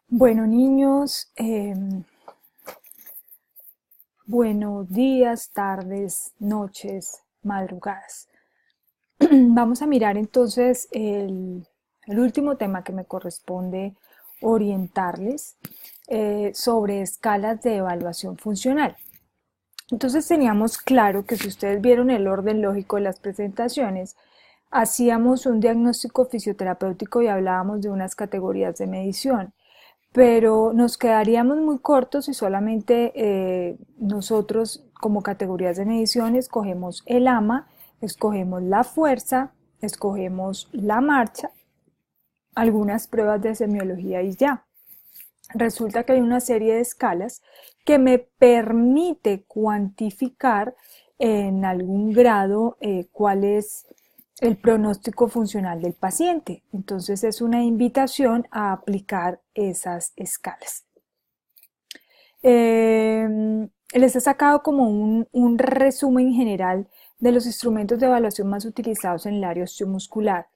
Bueno, niños, buenos días, tardes, noches, madrugadas. Vamos a mirar entonces el último tema que me corresponde orientarles sobre escalas de evaluación funcional. Entonces teníamos claro que si ustedes vieron el orden lógico de las presentaciones, hacíamos un diagnóstico fisioterapéutico y hablábamos de unas categorías de medición, pero nos quedaríamos muy cortos si solamente nosotros como categorías de medición escogemos el AMA, escogemos la fuerza, escogemos la marcha, algunas pruebas de semiología y ya. Resulta que hay una serie de escalas que me permite cuantificar en algún grado cuál es el pronóstico funcional del paciente. Entonces es una invitación a aplicar esas escalas. Les he sacado como un resumen general de los instrumentos de evaluación más utilizados en el área osteomuscular.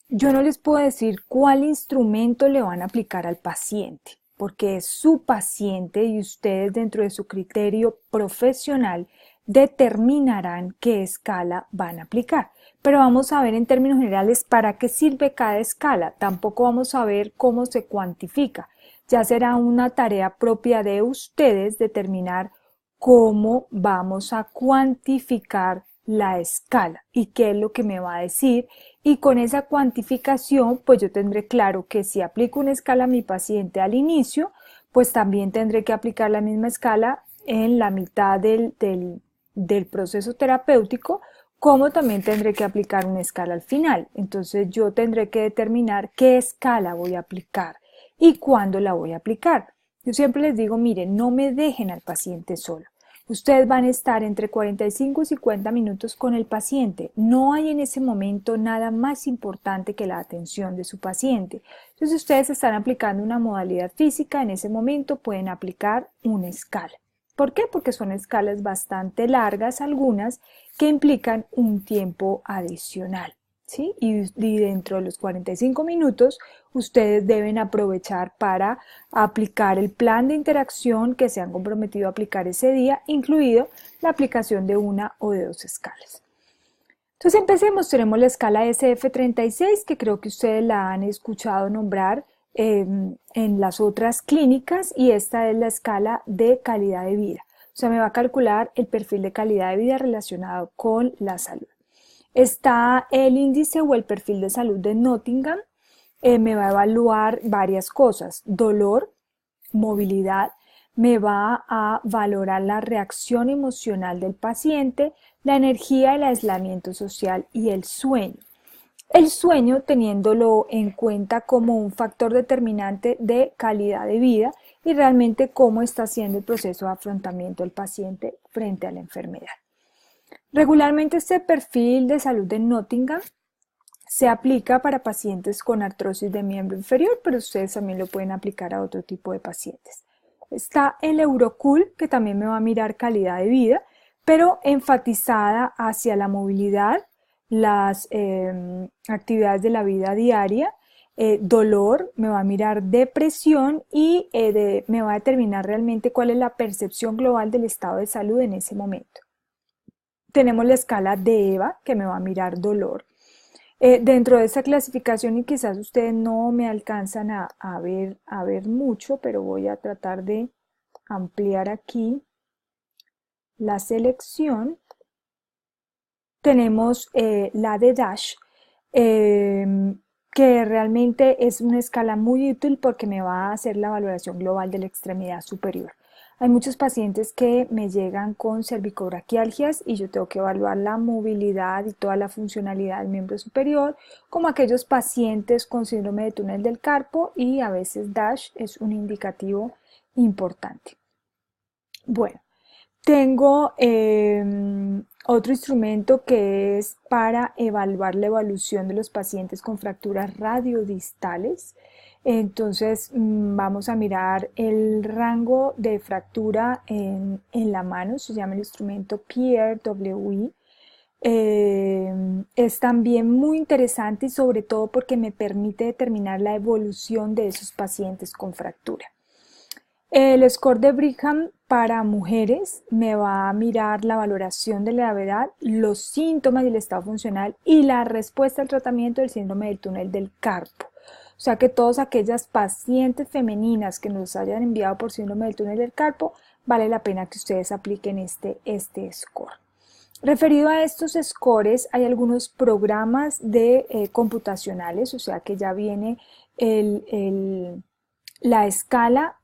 Yo no les puedo decir cuál instrumento le van a aplicar al paciente, porque es su paciente y ustedes dentro de su criterio profesional determinarán qué escala van a aplicar. Pero vamos a ver en términos generales para qué sirve cada escala. Tampoco vamos a ver cómo se cuantifica. Ya será una tarea propia de ustedes determinar cómo vamos a cuantificar la escala y qué es lo que me va a decir, y con esa cuantificación pues yo tendré claro que si aplico una escala a mi paciente al inicio, pues también tendré que aplicar la misma escala en la mitad del proceso terapéutico, como también tendré que aplicar una escala al final. Entonces yo tendré que determinar qué escala voy a aplicar y cuándo la voy a aplicar. Yo siempre les digo, miren, no me dejen al paciente solo. Ustedes van a estar entre 45 y 50 minutos con el paciente. No hay en ese momento nada más importante que la atención de su paciente. Entonces, si ustedes están aplicando una modalidad física, en ese momento pueden aplicar una escala. ¿Por qué? Porque son escalas bastante largas, algunas que implican un tiempo adicional. ¿Sí? Y dentro de los 45 minutos ustedes deben aprovechar para aplicar el plan de interacción que se han comprometido a aplicar ese día, incluido la aplicación de una o de dos escalas. Entonces empecemos, tenemos la escala SF36, que creo que ustedes la han escuchado nombrar en las otras clínicas, y esta es la escala de calidad de vida. O sea, me va a calcular el perfil de calidad de vida relacionado con la salud. Está el índice o el perfil de salud de Nottingham. Me va a evaluar varias cosas: dolor, movilidad, me va a valorar la reacción emocional del paciente, la energía, el aislamiento social y el sueño. El sueño teniéndolo en cuenta como un factor determinante de calidad de vida y realmente cómo está siendo el proceso de afrontamiento del paciente frente a la enfermedad. Regularmente este perfil de salud de Nottingham se aplica para pacientes con artrosis de miembro inferior, pero ustedes también lo pueden aplicar a otro tipo de pacientes. Está el Eurocool, que también me va a mirar calidad de vida, pero enfatizada hacia la movilidad, las actividades de la vida diaria, dolor, me va a mirar depresión y me va a determinar realmente cuál es la percepción global del estado de salud en ese momento. Tenemos la escala de EVA, que me va a mirar dolor. Dentro de esta clasificación, y quizás ustedes no me alcanzan a ver mucho, pero voy a tratar de ampliar aquí la selección. Tenemos la de DASH, que realmente es una escala muy útil porque me va a hacer la valoración global de la extremidad superior. Hay muchos pacientes que me llegan con cervicobraquialgias y yo tengo que evaluar la movilidad y toda la funcionalidad del miembro superior, como aquellos pacientes con síndrome de túnel del carpo, y a veces DASH es un indicativo importante. Bueno, tengo otro instrumento que es para evaluar la evolución de los pacientes con fracturas radiodistales. Entonces vamos a mirar el rango de fractura en la mano, se llama el instrumento PRWI. es también muy interesante y sobre todo porque me permite determinar la evolución de esos pacientes con fractura. El score de Brigham para mujeres me va a mirar la valoración de la gravedad, los síntomas y el estado funcional y la respuesta al tratamiento del síndrome del túnel del carpo. O sea que todas aquellas pacientes femeninas que nos hayan enviado por síndrome del túnel del carpo, vale la pena que ustedes apliquen este score. Referido a estos scores, hay algunos programas de computacionales, o sea que ya viene la escala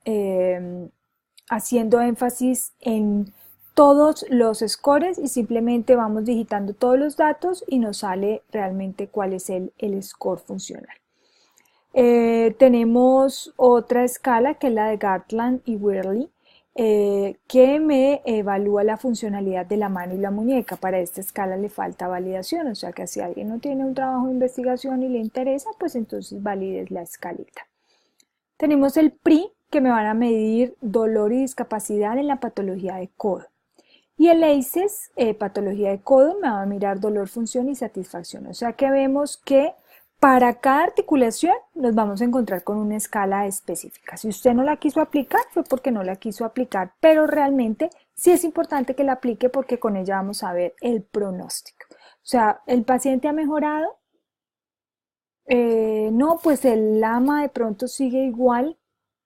haciendo énfasis en todos los scores y simplemente vamos digitando todos los datos y nos sale realmente cuál es el score funcional. Tenemos otra escala que es la de Gartland y Worley, que me evalúa la funcionalidad de la mano y la muñeca. Para esta escala le falta validación, o sea que si alguien no tiene un trabajo de investigación y le interesa, pues entonces valides la escalita. Tenemos el PRI, que me van a medir dolor y discapacidad en la patología de codo. Y el ACES, patología de codo, me va a mirar dolor, función y satisfacción. O sea que vemos que para cada articulación nos vamos a encontrar con una escala específica. Si usted no la quiso aplicar, fue porque no la quiso aplicar, pero realmente sí es importante que la aplique porque con ella vamos a ver el pronóstico. O sea, ¿el paciente ha mejorado? No, pues el lama de pronto sigue igual,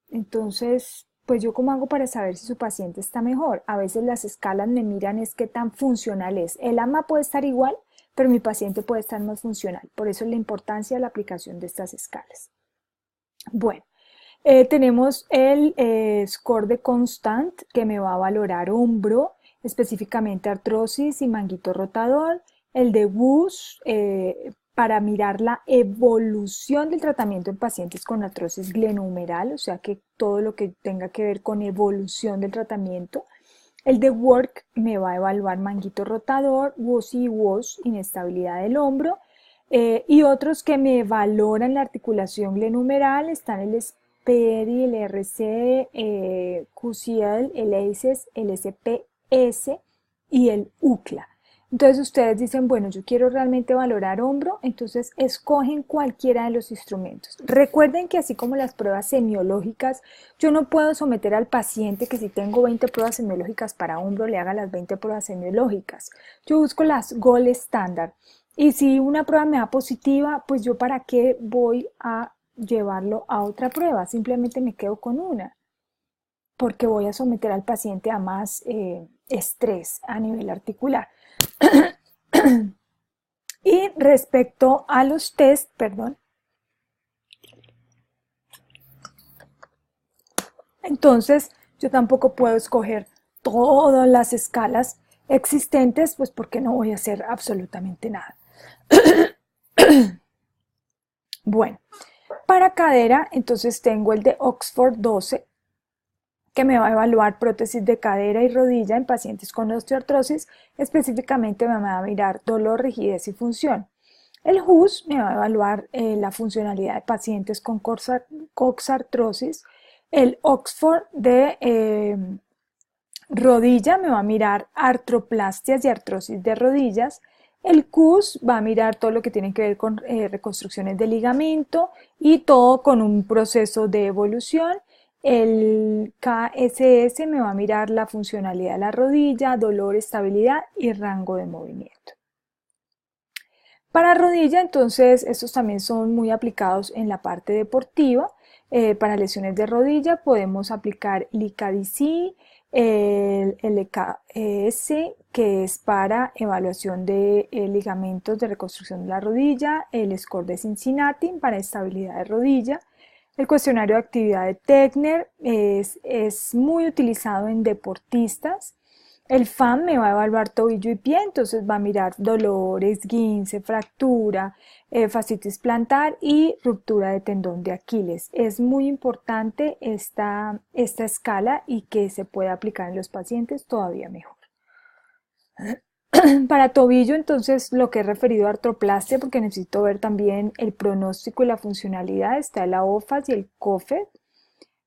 entonces, pues yo cómo hago para saber si su paciente está mejor. A veces las escalas me miran es qué tan funcional es. El lama puede estar igual, pero mi paciente puede estar más funcional. Por eso es la importancia de la aplicación de estas escalas. Bueno, tenemos el score de Constant que me va a valorar hombro, específicamente artrosis y manguito rotador. El de WUS para mirar la evolución del tratamiento en pacientes con artrosis glenohumeral, o sea que todo lo que tenga que ver con evolución del tratamiento. El de Work me va a evaluar manguito rotador, WOS y WOS, inestabilidad del hombro. Y otros que me valoran la articulación glenohumeral están el SPEDI, el RC, QCL, el ACES, el SPS y el UCLA. Entonces ustedes dicen, bueno, yo quiero realmente valorar hombro, entonces escogen cualquiera de los instrumentos. Recuerden que así como las pruebas semiológicas, yo no puedo someter al paciente que si tengo 20 pruebas semiológicas para hombro, le haga las 20 pruebas semiológicas. Yo busco las gold estándar. Y si una prueba me da positiva, pues yo para qué voy a llevarlo a otra prueba, simplemente me quedo con una, porque voy a someter al paciente a más estrés a nivel articular. Y respecto a los test, perdón, entonces yo tampoco puedo escoger todas las escalas existentes, pues porque no voy a hacer absolutamente nada. Bueno, para cadera, entonces tengo el de Oxford 12, que me va a evaluar prótesis de cadera y rodilla en pacientes con osteoartrosis, específicamente me va a mirar dolor, rigidez y función. El HUS me va a evaluar la funcionalidad de pacientes con coxartrosis. El Oxford de rodilla me va a mirar artroplastias y artrosis de rodillas. El CUS va a mirar todo lo que tiene que ver con reconstrucciones de ligamento y todo con un proceso de evolución. El KSS me va a mirar la funcionalidad de la rodilla, dolor, estabilidad y rango de movimiento. Para rodilla, entonces, estos también son muy aplicados en la parte deportiva. Para lesiones de rodilla podemos aplicar el ICADC, el LKS, que es para evaluación de ligamentos de reconstrucción de la rodilla, el score de Cincinnati para estabilidad de rodilla. El cuestionario de actividad de Techner es muy utilizado en deportistas. El FAM me va a evaluar tobillo y pie, entonces va a mirar dolor, esguince, fractura, fascitis plantar y ruptura de tendón de Aquiles. Es muy importante esta escala y que se pueda aplicar en los pacientes todavía mejor. Para tobillo, entonces, lo que he referido a artroplastia, porque necesito ver también el pronóstico y la funcionalidad, está el AOFAS y el COFED.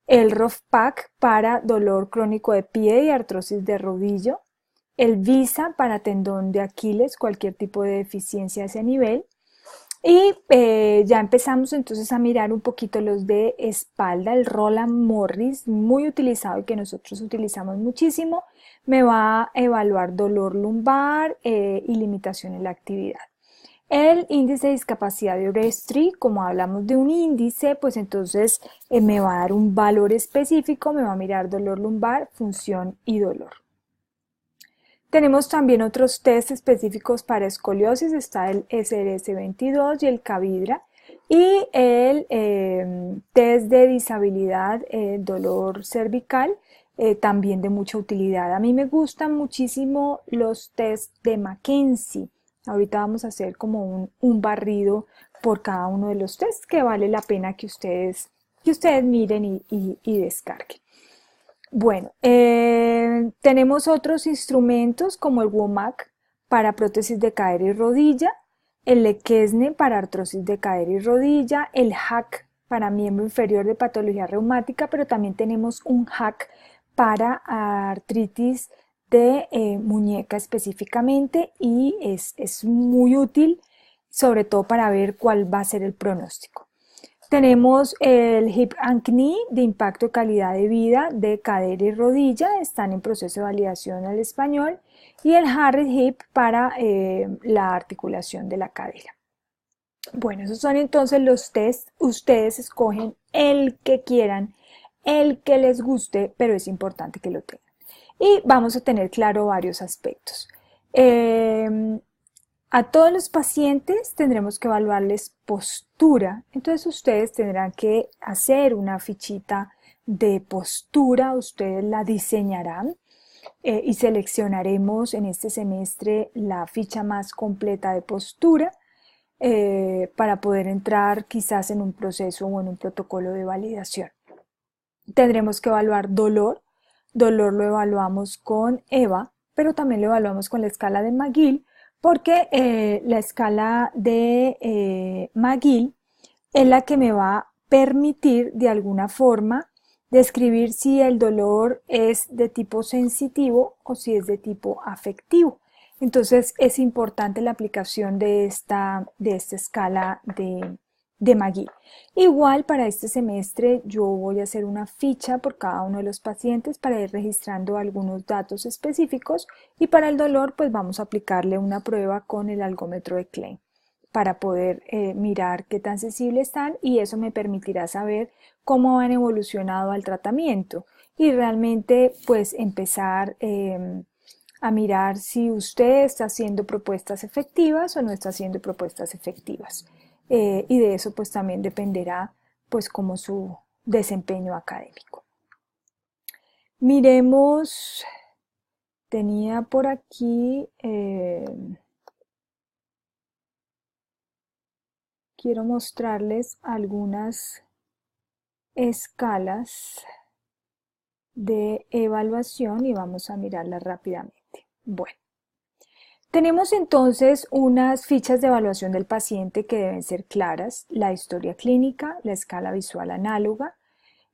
El ROFPAC para dolor crónico de pie y artrosis de rodillo. el VISA para tendón de Aquiles, cualquier tipo de deficiencia a ese nivel. Y ya empezamos entonces a mirar un poquito los de espalda, el Roland Morris, muy utilizado y que nosotros utilizamos muchísimo. Me va a evaluar dolor lumbar y limitación en la actividad. El índice de discapacidad de Orestri, como hablamos de un índice, pues entonces me va a dar un valor específico, me va a mirar dolor lumbar, función y dolor. Tenemos también otros test específicos para escoliosis, está el SRS-22 y el Cavidra, y el test de disabilidad, dolor cervical, también de mucha utilidad. A mí me gustan muchísimo los test de Mackenzie. Ahorita vamos a hacer como un barrido por cada uno de los tests que vale la pena que ustedes miren y descarguen. Bueno, tenemos otros instrumentos como el WOMAC para prótesis de cadera y rodilla, el Lequesne para artrosis de cadera y rodilla, el HAC para miembro inferior de patología reumática, pero también tenemos un HAC para artritis de muñeca específicamente y es muy útil, sobre todo para ver cuál va a ser el pronóstico. Tenemos el Hip and Knee de impacto y calidad de vida de cadera y rodilla, están en proceso de validación al español, y el Harris Hip para la articulación de la cadera. Bueno, esos son entonces los tests. Ustedes escogen el que quieran, el que les guste, pero es importante que lo tengan. Y vamos a tener claro varios aspectos. A todos los pacientes tendremos que evaluarles postura, entonces ustedes tendrán que hacer una fichita de postura, ustedes la diseñarán y seleccionaremos en este semestre la ficha más completa de postura para poder entrar quizás en un proceso o en un protocolo de validación. Tendremos que evaluar dolor, dolor lo evaluamos con EVA, pero también lo evaluamos con la escala de McGill, porque la escala de McGill es la que me va a permitir de alguna forma describir si el dolor es de tipo sensitivo o si es de tipo afectivo. Entonces es importante la aplicación de esta escala de McGill. Igual para este semestre yo voy a hacer una ficha por cada uno de los pacientes para ir registrando algunos datos específicos, y para el dolor pues vamos a aplicarle una prueba con el algómetro de Klein para poder mirar qué tan sensibles están, y eso me permitirá saber cómo han evolucionado al tratamiento y realmente pues empezar a mirar si usted está haciendo propuestas efectivas o no está haciendo propuestas efectivas. Y de eso pues también dependerá pues como su desempeño académico. Miremos, tenía por aquí, quiero mostrarles algunas escalas de evaluación y vamos a mirarlas rápidamente. Bueno. Tenemos entonces unas fichas de evaluación del paciente que deben ser claras: la historia clínica, la escala visual análoga,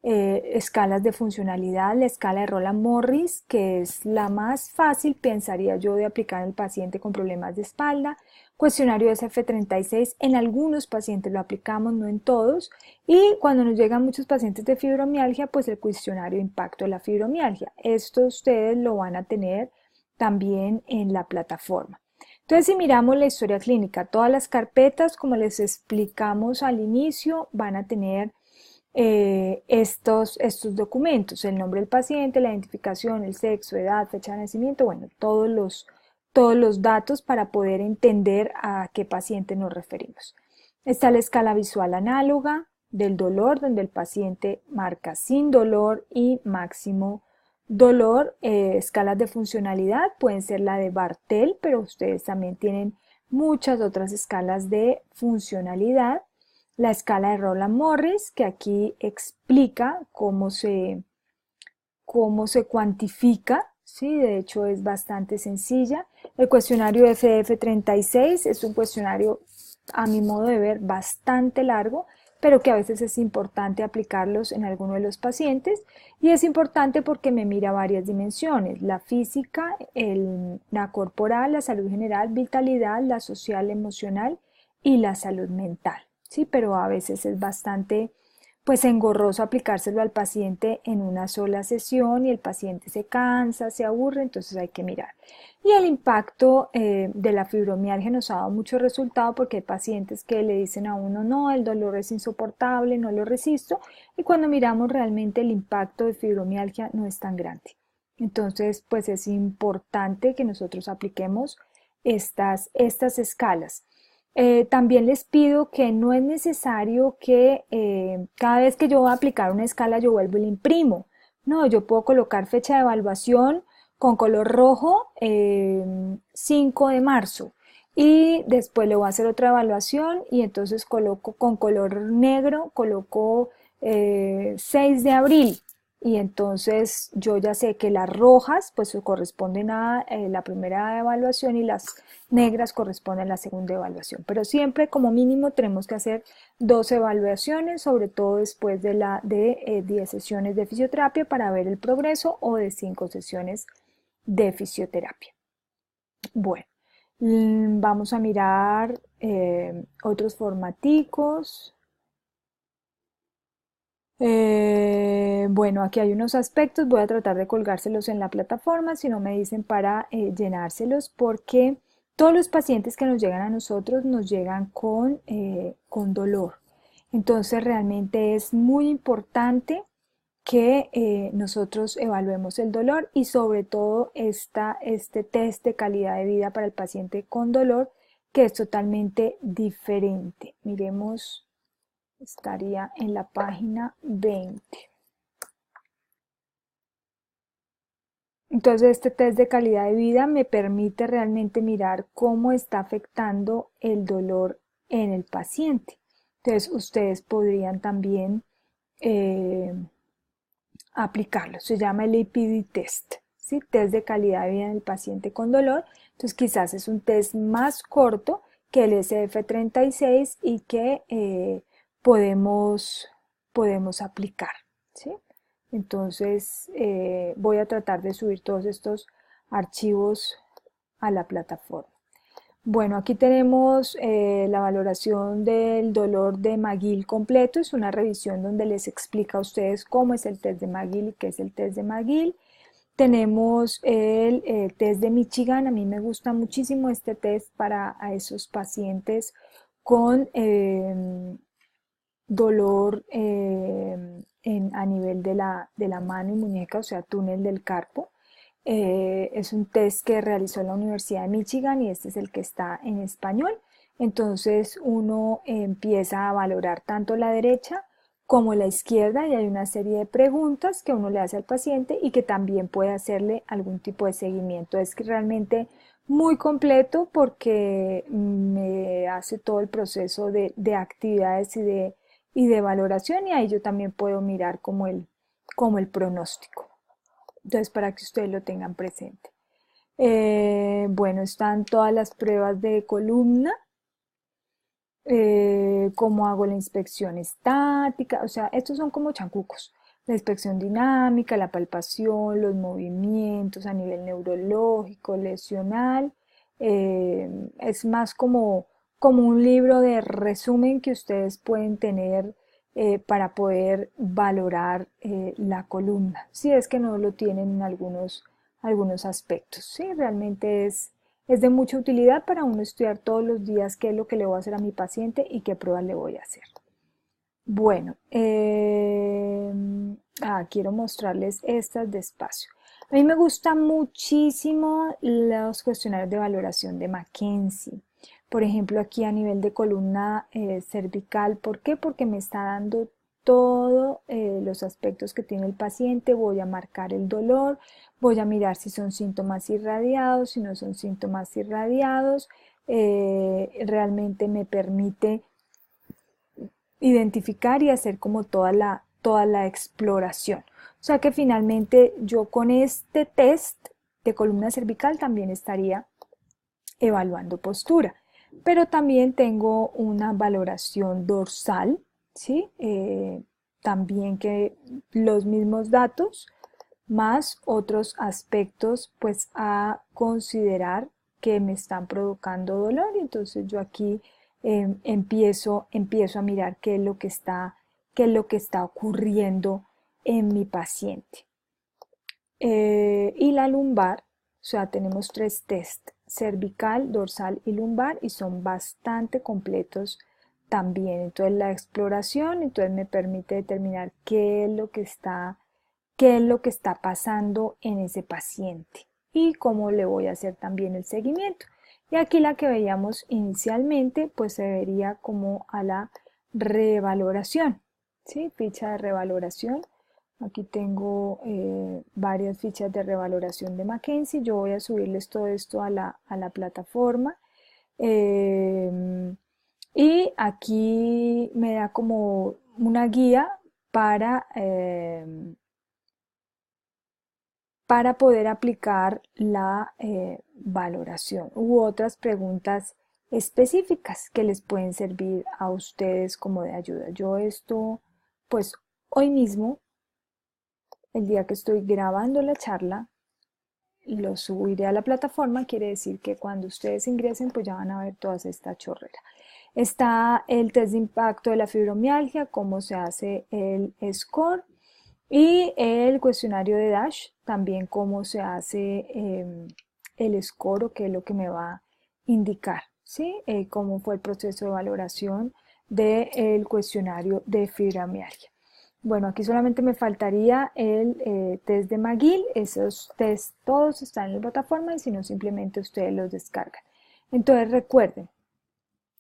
escalas de funcionalidad, la escala de Roland Morris, que es la más fácil, pensaría yo, de aplicar en el paciente con problemas de espalda, cuestionario SF36, en algunos pacientes lo aplicamos, no en todos, y cuando nos llegan muchos pacientes de fibromialgia, pues el cuestionario de impacto de la fibromialgia. Esto ustedes lo van a tener también en la plataforma. Entonces, si miramos la historia clínica, todas las carpetas, como les explicamos al inicio, van a tener estos documentos: el nombre del paciente, la identificación, el sexo, edad, fecha de nacimiento, bueno, todos los datos para poder entender a qué paciente nos referimos. Está la escala visual análoga del dolor, donde el paciente marca sin dolor y máximo dolor. Escalas de funcionalidad pueden ser la de Bartel, pero ustedes también tienen muchas otras escalas de funcionalidad. La escala de Roland Morris, que aquí explica cómo se cuantifica, ¿sí? De hecho es bastante sencilla. El cuestionario FF36 es un cuestionario, a mi modo de ver, bastante largo, pero que a veces es importante aplicarlos en alguno de los pacientes. Y es importante porque me mira varias dimensiones: la física, la corporal, la salud general, vitalidad, la social, emocional y la salud mental. Sí, pero a veces es bastante pues engorroso aplicárselo al paciente en una sola sesión y el paciente se cansa, se aburre, entonces hay que mirar. Y el impacto de la fibromialgia nos ha dado mucho resultado, porque hay pacientes que le dicen a uno: no, el dolor es insoportable, no lo resisto, y cuando miramos realmente el impacto de fibromialgia no es tan grande. Entonces pues es importante que nosotros apliquemos estas escalas. También les pido que no es necesario que cada vez que yo voy a aplicar una escala yo vuelvo y la imprimo. No, yo puedo colocar fecha de evaluación con color rojo, 5 de marzo, y después le voy a hacer otra evaluación y entonces coloco con color negro, coloco 6 de abril, y entonces yo ya sé que las rojas pues corresponden a la primera evaluación y las negras corresponden a la segunda evaluación. Pero siempre como mínimo tenemos que hacer 2 evaluaciones, sobre todo después de 10 sesiones de fisioterapia, para ver el progreso, o de 5 sesiones de fisioterapia. Bueno, vamos a mirar otros formaticos. Bueno, aquí hay unos aspectos, voy a tratar de colgárselos en la plataforma, si no me dicen para llenárselos, porque todos los pacientes que nos llegan a nosotros nos llegan con dolor. Entonces realmente es muy importante que nosotros evaluemos el dolor, y sobre todo este test de calidad de vida para el paciente con dolor, que es totalmente diferente. Miremos. Estaría en la página 20. Entonces este test de calidad de vida me permite realmente mirar cómo está afectando el dolor en el paciente. Entonces ustedes podrían también eh, aplicarlo. Se llama el APD test, ¿sí? Test de calidad de vida en el paciente con dolor. Entonces quizás es un test más corto que el SF36 y que podemos aplicar, ¿sí? Entonces voy a tratar de subir todos estos archivos a la plataforma. Bueno, aquí tenemos la valoración del dolor de McGill completo. Es una revisión donde les explica a ustedes cómo es el test de McGill y qué es el test de McGill. Tenemos el test de Michigan. A mí me gusta muchísimo este test para esos pacientes con dolor a nivel de la mano y muñeca, o sea, túnel del carpo. Es un test que realizó la Universidad de Michigan y este es el que está en español. Entonces uno empieza a valorar tanto la derecha como la izquierda, y hay una serie de preguntas que uno le hace al paciente y que también puede hacerle algún tipo de seguimiento. Es que realmente muy completo, porque me hace todo el proceso de actividades y de valoración, y ahí yo también puedo mirar como el pronóstico. Entonces, para que ustedes lo tengan presente. Bueno, están todas las pruebas de columna, cómo hago la inspección estática, o sea, estos son como chancucos. La inspección dinámica, la palpación, los movimientos a nivel neurológico, lesional. Es más como un libro de resumen que ustedes pueden tener para poder valorar la columna, si es que no lo tienen en algunos aspectos. ¿Sí? Realmente es de mucha utilidad para uno estudiar todos los días qué es lo que le voy a hacer a mi paciente y qué pruebas le voy a hacer. Bueno, quiero mostrarles estas despacio. A mí me gustan muchísimo los cuestionarios de valoración de McKenzie. Por ejemplo, aquí a nivel de columna cervical. ¿Por qué? Porque me está dando todos los aspectos que tiene el paciente. Voy a marcar el dolor, voy a mirar si son síntomas irradiados, si no son síntomas irradiados. Realmente me permite identificar y hacer como toda la exploración. O sea que finalmente yo con este test de columna cervical también estaría evaluando postura. Pero también tengo una valoración dorsal, ¿sí? También que los mismos datos más otros aspectos pues a considerar que me están provocando dolor, y entonces yo aquí empiezo a mirar qué es lo que está ocurriendo en mi paciente. Y la lumbar, o sea, tenemos 3 test: cervical, dorsal y lumbar, y son bastante completos también. Entonces la exploración entonces me permite determinar qué es lo que está pasando en ese paciente y cómo le voy a hacer también el seguimiento. Y aquí la que veíamos inicialmente pues se vería como a la revaloración, ¿sí? Ficha de revaloración. Aquí tengo varias fichas de revaloración de McKenzie. Yo voy a subirles todo esto a la plataforma. Y aquí me da como una guía para, para poder aplicar la valoración u otras preguntas específicas que les pueden servir a ustedes como de ayuda. Yo esto, pues hoy mismo, el día que estoy grabando la charla, lo subiré a la plataforma. Quiere decir que cuando ustedes ingresen pues ya van a ver toda esta chorrera. Está el test de impacto de la fibromialgia, cómo se hace el score, y el cuestionario de DASH, también cómo se hace el score, o qué es lo que me va a indicar, ¿sí? Cómo fue el proceso de valoración del cuestionario de fibromialgia. Bueno, aquí solamente me faltaría el test de McGill. Esos tests todos están en la plataforma y si no, simplemente ustedes los descargan. Entonces recuerden,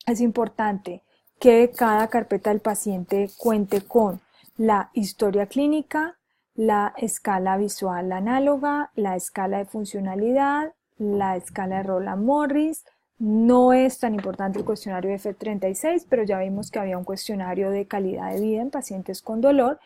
es importante que cada carpeta del paciente cuente con la historia clínica, la escala visual análoga, la escala de funcionalidad, la escala de Roland-Morris. No es tan importante el cuestionario de F36, pero ya vimos que había un cuestionario de calidad de vida en pacientes con dolor,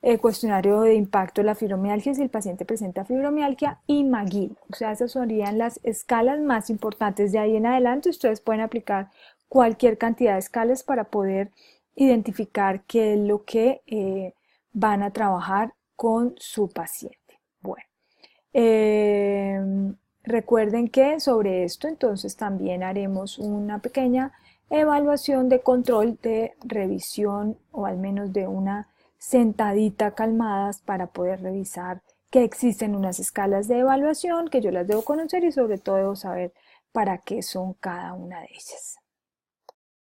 el cuestionario de impacto de la fibromialgia si el paciente presenta fibromialgia, y McGill. O sea, esas serían las escalas más importantes. De ahí en adelante ustedes pueden aplicar cualquier cantidad de escalas para poder identificar qué es lo que van a trabajar con su paciente. Bueno, recuerden que sobre esto entonces también haremos una pequeña evaluación de control, de revisión, o al menos de una sentadita calmadas para poder revisar que existen unas escalas de evaluación que yo las debo conocer y sobre todo debo saber para qué son cada una de ellas.